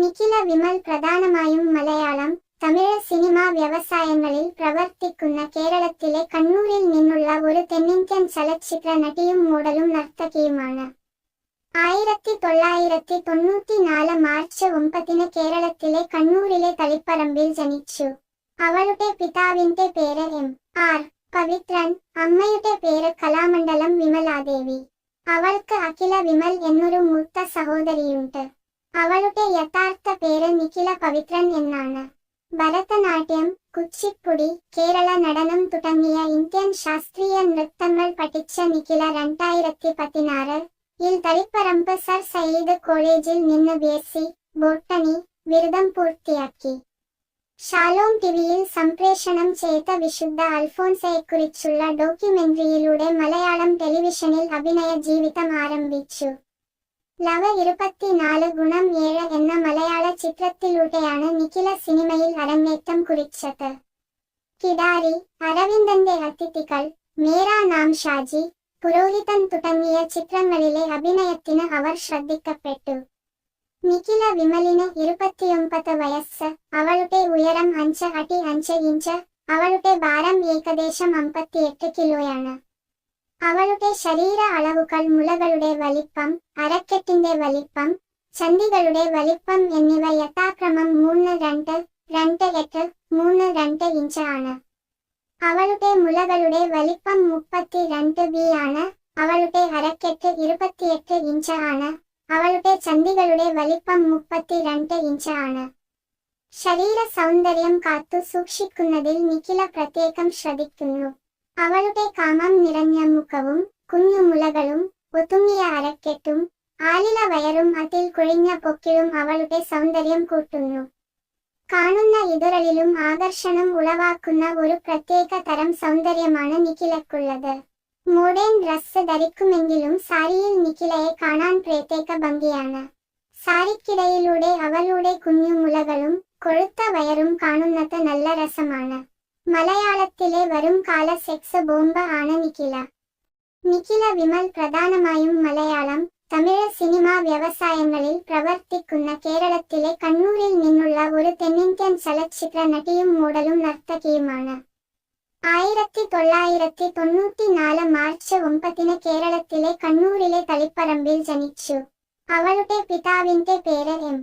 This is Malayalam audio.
നിഖില വിമൽ പ്രധാനമായും മലയാളം, തമിഴ് സിനിമാ വ്യവസായങ്ങളിൽ പ്രവർത്തിക്കുന്ന കേരളത്തിലെ കണ്ണൂരിൽ നിന്നുള്ള ഒരു തെന്നിന്ത്യൻ ചലച്ചിത്ര നടിയും മോഡലും നർത്തകിയുമാണ്. 1994 മാർച്ച് 9 കേരളത്തിലെ കണ്ണൂരിലെ തളിപ്പറമ്പിൽ ജനിച്ചു. അവളുടെ പിതാവിന്റെ പേര് M.R. പവിത്രൻ, അമ്മയുടെ പേര് കലാമണ്ഡലം വിമലാദേവി. അവൾക്ക് അഖില വിമൽ എന്നൊരു മൂത്ത സഹോദരിയുണ്ട്. അവളുടെ യഥാർത്ഥ പേര് നിഖില പവിത്രൻ എന്നാണ്. ഭരതനാട്യം, കുച്ചിപ്പുടി, കേരള നടനം തുടങ്ങിയ ഇന്ത്യൻ ശാസ്ത്രീയ നൃത്തങ്ങൾ പഠിച്ച നിഖില 2016-ൽ തളിപ്പറമ്പ് സർ സയ്യിദ് കോളേജിൽ നിന്ന് BSc ബോട്ടണി ബിരുദം പൂർത്തിയാക്കി. ഷാലോം ടിവിയിൽ സംപ്രേഷണം ചെയ്ത വിശുദ്ധ അൽഫോൻസയെക്കുറിച്ചുള്ള ഡോക്യുമെന്ററിയിലൂടെ മലയാളം ടെലിവിഷനിൽ അഭിനയ ജീവിതം ആരംഭിച്ചു. ലവ് 24x7 എന്ന മലയാള ചിത്രത്തിലൂടെയാണ് നിഖില സിനിമയിൽ അരങ്ങേറ്റം കുറിച്ചത്. കിടാരി, അരവിന്ദന്റെ അതിഥികൾ, മേരാ നാം ഷാജി, പുരോഹിതൻ തുടങ്ങിയ ചിത്രങ്ങളിലെ അഭിനയത്തിന് അവർ ശ്രദ്ധിക്കപ്പെട്ടു. നിഖില വിമലിന് 29 വയസ്സ്. അവളുടെ ഉയരം 5 അടി 5 ഇഞ്ച്. അവളുടെ ഭാരം ഏകദേശം 58 കിലോയാണ്. അവളുടെ ശരീര അളവുകൾ മുലകളുടെ വലിപ്പം, അരക്കെട്ടിന്റെ വലിപ്പം, ചന്ദികളുടെ വലിപ്പം എന്നിവ യഥാക്രമം 3'2", 2'8", 3'2" ഇഞ്ച് ആണ്. അവളുടെ മുലകളുടെ വലിപ്പം 32B ആണ്. അവളുടെ അരക്കെട്ട് 28 ഇഞ്ച് ആണ്. അവളുടെ ചന്ദികളുടെ വലിപ്പം 32 ഇഞ്ച് ആണ്. ശരീര സൗന്ദര്യം കാത്തു സൂക്ഷിക്കുന്നതിൽ നിഖില പ്രത്യേകം ശ്രദ്ധിക്കുന്നു. അവളുടെ കാമം നിറഞ്ഞ മുഖവും കുഞ്ഞുമുലകളും ഒതുങ്ങിയ അരക്കെട്ടും ആലില വയറും അതിൽ കുഴിഞ്ഞ പൊക്കിലും അവളുടെ സൗന്ദര്യം കൂട്ടുന്നു. കാണുന്ന ഇതരളിലും ആകർഷണം ഉളവാക്കുന്ന ഒരു പ്രത്യേക തരം സൗന്ദര്യമാണ് നിഖിലക്കുള്ളത്. മോഡേൺ ഡ്രസ്സ് ധരിക്കുമെങ്കിലും സാരിയിൽ നിഖിലയെ കാണാൻ പ്രത്യേക ഭംഗിയാണ്. സാരിക്കിടയിലൂടെ അവളുടെ കുഞ്ഞുമുലകളും കൊഴുത്ത വയറും കാണുന്നത് നല്ല രസമാണ്. മലയാളത്തിലെ വരും കാല സെക്സ് ബോംബ് ആണ് നിഖില. നിഖില വിമൽ പ്രധാനമായും മലയാളം, തമിഴ് സിനിമാ വ്യവസായങ്ങളിൽ പ്രവർത്തിക്കുന്ന കേരളത്തിലെ കണ്ണൂരിൽ നിന്നുള്ള ഒരു തെന്നിന്ത്യൻ ചലച്ചിത്ര നടിയും മോഡലും നർത്തകിയുമാണ്. 1994 മാർച്ച് 9 കേരളത്തിലെ കണ്ണൂരിലെ തളിപ്പറമ്പിൽ ജനിച്ചു. അവളുടെ പിതാവിന്റെ പേര് M.